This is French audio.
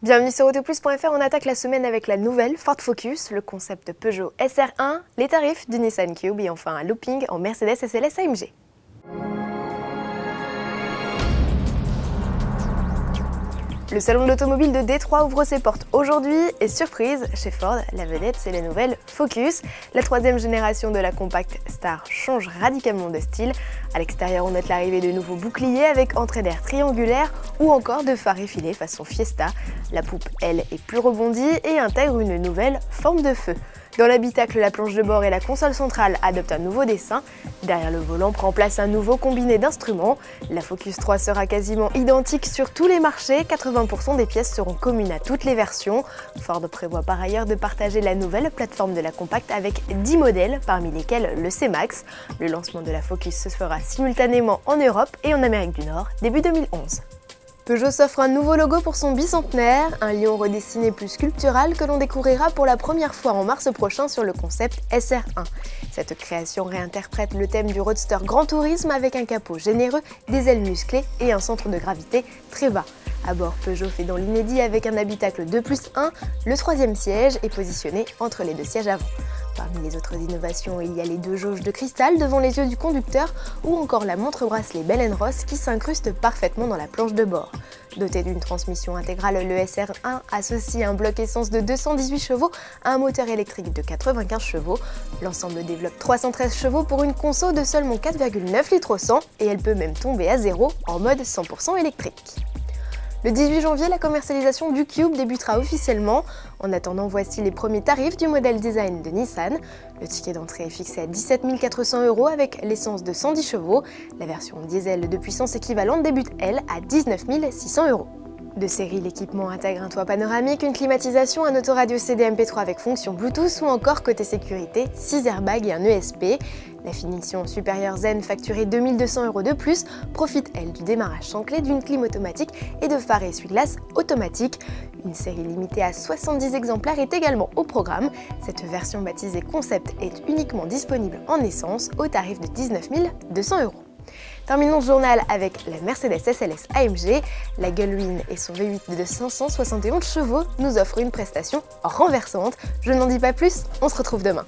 Bienvenue sur Autoplus.fr, on attaque la semaine avec la nouvelle Ford Focus, le concept Peugeot SR1, les tarifs du Nissan Cube et enfin un looping en Mercedes SLS AMG. Le salon de l'automobile de Détroit ouvre ses portes aujourd'hui et surprise, chez Ford, la vedette c'est la nouvelle Focus. La troisième génération de la compacte Star change radicalement de style. À l'extérieur, on note l'arrivée de nouveaux boucliers avec entrée d'air triangulaire ou encore de phares effilés façon Fiesta. La poupe, elle, est plus rebondie et intègre une nouvelle forme de feu. Dans l'habitacle, la planche de bord et la console centrale adoptent un nouveau dessin. Derrière le volant prend place un nouveau combiné d'instruments. La Focus 3 sera quasiment identique sur tous les marchés, 80% des pièces seront communes à toutes les versions. Ford prévoit par ailleurs de partager la nouvelle plateforme de la compacte avec 10 modèles, parmi lesquels le C-Max. Le lancement de la Focus se fera simultanément en Europe et en Amérique du Nord, début 2011. Peugeot s'offre un nouveau logo pour son bicentenaire, un lion redessiné plus sculptural que l'on découvrira pour la première fois en mars prochain sur le concept SR1. Cette création réinterprète le thème du roadster Grand Tourisme avec un capot généreux, des ailes musclées et un centre de gravité très bas. À bord, Peugeot fait dans l'inédit avec un habitacle 2+1, le troisième siège est positionné entre les deux sièges avant. Parmi les autres innovations, il y a les deux jauges de cristal devant les yeux du conducteur ou encore la montre-bracelet Bell & Ross qui s'incruste parfaitement dans la planche de bord. Doté d'une transmission intégrale, le SR1 associe un bloc essence de 218 chevaux à un moteur électrique de 95 chevaux. L'ensemble développe 313 chevaux pour une conso de seulement 4,9 litres au 100 et elle peut même tomber à zéro en mode 100% électrique. Le 18 janvier, la commercialisation du Cube débutera officiellement. En attendant, voici les premiers tarifs du modèle design de Nissan. Le ticket d'entrée est fixé à 17 400 € avec l'essence de 110 chevaux. La version diesel de puissance équivalente débute, elle, à 19 600 €. De série, l'équipement intègre un toit panoramique, une climatisation, un autoradio CD MP3 avec fonction Bluetooth ou encore côté sécurité, 6 airbags et un ESP. La finition supérieure Zen, facturée 2 200 € de plus, profite elle du démarrage sans clé, d'une clim automatique et de phares et essuie-glace automatiques. Une série limitée à 70 exemplaires est également au programme. Cette version baptisée Concept est uniquement disponible en essence au tarif de 19 200 €. Terminons ce journal avec la Mercedes SLS AMG. La Gullwing et son V8 de 571 chevaux nous offrent une prestation renversante. Je n'en dis pas plus, on se retrouve demain.